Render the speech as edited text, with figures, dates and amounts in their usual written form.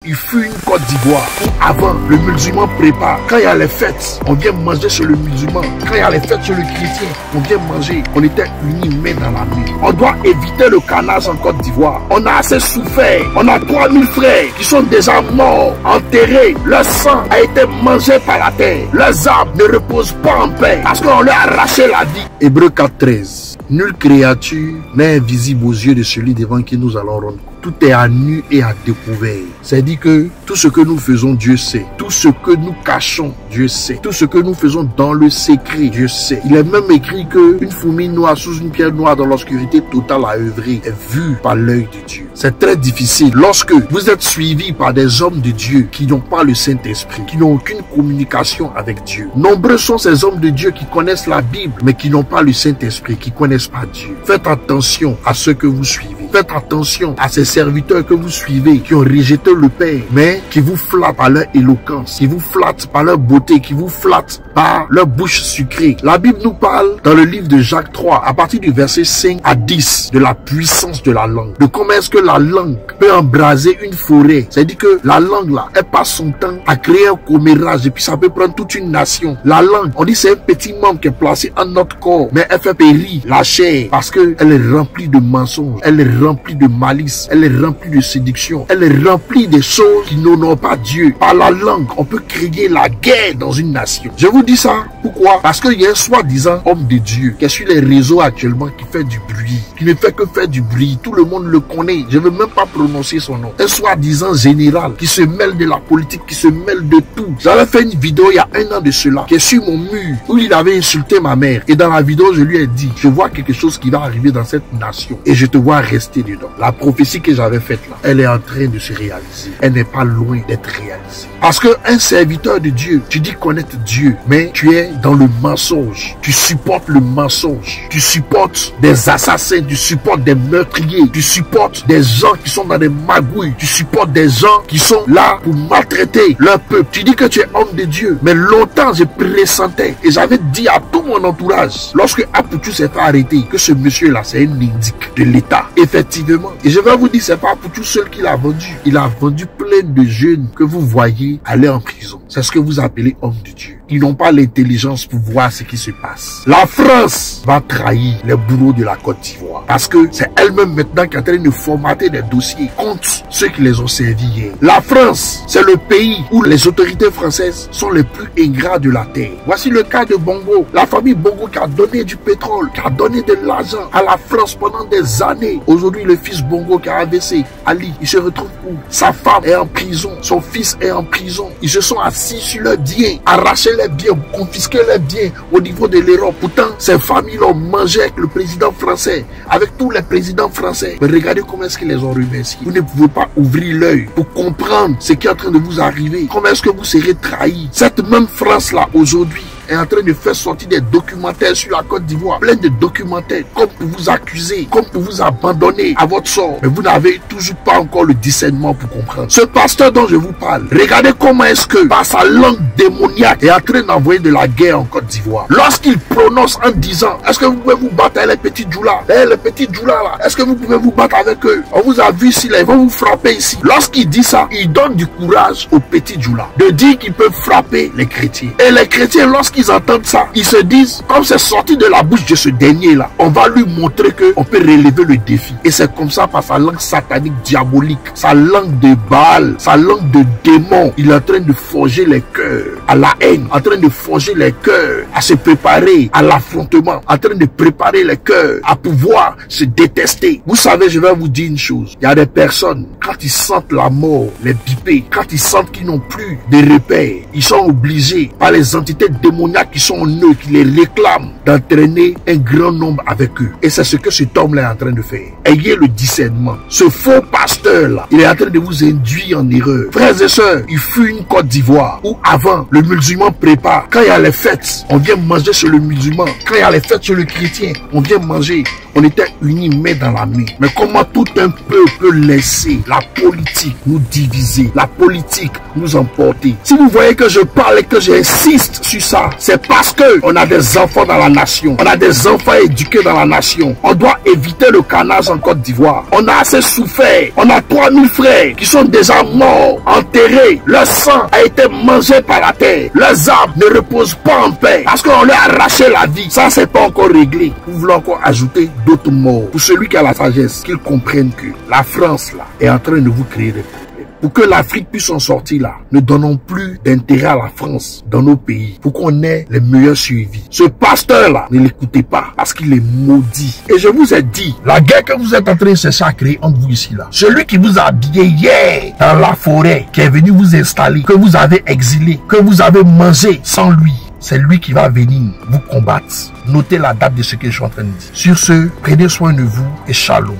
il fut une Côte d'Ivoire où avant, le musulman prépare. Quand il y a les fêtes, on vient manger chez le musulman. Quand il y a les fêtes chez le chrétien, on vient manger. On était unis main dans la main. On doit éviter le carnage en Côte d'Ivoire. On a assez souffert. On a 3000 frères qui sont déjà morts, enterrés. Leur sang a été mangé par la terre. Leurs arbres ne reposent pas en paix parce qu'on leur a arraché la vie. Hébreux 4:13. Nulle créature n'est invisible aux yeux de celui devant qui nous allons rendre. Tout est à nu et à découvert. C'est-à-dire que tout ce que nous faisons, Dieu sait. Tout ce que nous cachons, Dieu sait. Tout ce que nous faisons dans le secret, Dieu sait. Il est même écrit qu'une fourmi noire sous une pierre noire dans l'obscurité totale à œuvrer est vue par l'œil de Dieu. C'est très difficile lorsque vous êtes suivi par des hommes de Dieu qui n'ont pas le Saint-Esprit, qui n'ont aucune communication avec Dieu. Nombreux sont ces hommes de Dieu qui connaissent la Bible, mais qui n'ont pas le Saint-Esprit, qui connaissent pas Dieu. Faites attention à ceux que vous suivez. Faites attention à ces serviteurs que vous suivez, qui ont rejeté le Père, mais qui vous flattent par leur éloquence, qui vous flattent par leur beauté, qui vous flattent par leur bouche sucrée. La Bible nous parle dans le livre de Jacques 3, à partir du verset 5 à 10, de la puissance de la langue. De comment est-ce que la langue peut embraser une forêt. C'est-à-dire que la langue là, elle passe son temps à créer un commérage et puis ça peut prendre toute une nation. La langue, on dit c'est un petit membre qui est placé en notre corps, mais elle fait périr la chair parce qu'elle est remplie de mensonges, elle est remplie de malice, elle est remplie de séduction, elle est remplie des choses qui n'honorent pas Dieu. Par la langue, on peut créer la guerre dans une nation. Je vous dis ça, pourquoi? Parce qu'il y a un soi-disant homme de Dieu qui est sur les réseaux actuellement, qui fait du bruit, qui ne fait que faire du bruit. Tout le monde le connaît. Je ne veux même pas prononcer son nom. Un soi-disant général qui se mêle de la politique, qui se mêle de tout. J'avais fait une vidéo il y a 1 an de cela, qui est sur mon mur, où il avait insulté ma mère. Et dans la vidéo, je lui ai dit, je vois quelque chose qui va arriver dans cette nation et je te vois rester dedans. La prophétie que j'avais faite là, elle est en train de se réaliser. Elle n'est pas loin d'être réalisée. Parce qu'un serviteur de Dieu, tu dis connaître Dieu, mais tu es dans le mensonge. Tu supportes le mensonge. Tu supportes des assassins, tu supportes des meurtriers, tu supportes des gens qui sont dans des magouilles, tu supportes des gens qui sont là pour maltraiter leur peuple. Tu dis que tu es homme de Dieu, mais longtemps je pressentais et j'avais dit à tout mon entourage, lorsque Apoutou s'est fait arrêter, que ce monsieur-là, c'est un indique de l'État. Effectivement. Et je vais vous dire, c'est pas Apoutou seul qui l'a vendu. Il a vendu plein de jeunes que vous voyez aller en prison. C'est ce que vous appelez homme de Dieu. Ils n'ont pas l'intelligence pour voir ce qui se passe. La France va trahir les bourreaux de la Côte d'Ivoire. Parce que c'est elle-même maintenant qui est en train de formater des dossiers contre ceux qui les ont servis hier. La France, c'est le pays où les autorités françaises sont les plus ingrats de la terre. Voici le cas de Bongo. La famille Bongo qui a donné du pétrole, qui a donné de l'argent à la France pendant des années. Aujourd'hui, le fils Bongo qui a AVC, Ali, il se retrouve où? Sa femme est en prison, son fils est en prison. Ils se sont assis sur leurs biens, arraché les biens, confisqué les biens au niveau de l'Europe. Pourtant, ces familles ont mangé avec le président français, avec tous les présidents français. Mais regardez comment est-ce qu'ils les ont remerciés. Vous ne pouvez pas ouvrir l'œil pour comprendre ce qui est en train de vous arriver. Comment est-ce que vous serez trahis? Cette même France-là, aujourd'hui, est en train de faire sortir des documentaires sur la Côte d'Ivoire, plein de documentaires, comme pour vous accuser, comme pour vous abandonner à votre sort. Mais vous n'avez toujours pas encore le discernement pour comprendre. Ce pasteur dont je vous parle, regardez comment est-ce que, par sa langue démoniaque, est en train d'envoyer de la guerre en Côte d'Ivoire. Lorsqu'il prononce en disant, est-ce que vous pouvez vous battre avec les petits djoulas? Les petits djoulas là, est-ce que vous pouvez vous battre avec eux? On vous a vu ici, là, ils vont vous frapper ici. Lorsqu'il dit ça, il donne du courage aux petits djoulas de dire qu'ils peuvent frapper les chrétiens. Et les chrétiens, lorsqu'ils entendent ça, ils se disent, comme c'est sorti de la bouche de ce dernier là, on va lui montrer qu'on peut relever le défi. Et c'est comme ça, par sa langue satanique diabolique, sa langue de Baal, sa langue de démon, il est en train de forger les cœurs à la haine, en train de forger les cœurs à se préparer à l'affrontement, en train de préparer les cœurs à pouvoir se détester. Vous savez, je vais vous dire une chose, il y a des personnes, quand ils sentent la mort les biper, quand ils sentent qu'ils n'ont plus de repères, ils sont obligés par les entités démoniaques qui sont en eux, qui les réclament, d'entraîner un grand nombre avec eux. Et c'est ce que cet homme-là est en train de faire. Ayez le discernement. Ce faux pasteur-là, il est en train de vous induire en erreur. Frères et sœurs, il fut une Côte d'Ivoire où avant, le musulman prépare. Quand il y a les fêtes, on vient manger chez le musulman. Quand il y a les fêtes chez le chrétien, on vient manger. On était unis main dans la main. Mais comment tout un peuple peut laisser la politique nous diviser, la politique nous emporter? Si vous voyez que je parle et que j'insiste sur ça, c'est parce que on a des enfants dans la nation. On a des enfants éduqués dans la nation. On doit éviter le carnage en Côte d'Ivoire. On a assez souffert. On a 3000 frères qui sont déjà morts, enterrés. Leur sang a été mangé par la terre. Leurs âmes ne reposent pas en paix parce qu'on leur a arraché la vie. Ça, c'est pas encore réglé. Vous voulez encore ajouter d'autres morts. Pour celui qui a la sagesse, qu'il comprenne que la France, là, est en train de vous créer des problèmes. Pour que l'Afrique puisse en sortir là, ne donnons plus d'intérêt à la France dans nos pays pour qu'on ait les meilleurs suivis. Ce pasteur-là, ne l'écoutez pas parce qu'il est maudit. Et je vous ai dit, la guerre que vous êtes en train de chercher à créer entre vous ici là, celui qui vous a habillé hier dans la forêt, qui est venu vous installer, que vous avez exilé, que vous avez mangé sans lui, c'est lui qui va venir vous combattre. Notez la date de ce que je suis en train de dire. Sur ce, prenez soin de vous et shalom.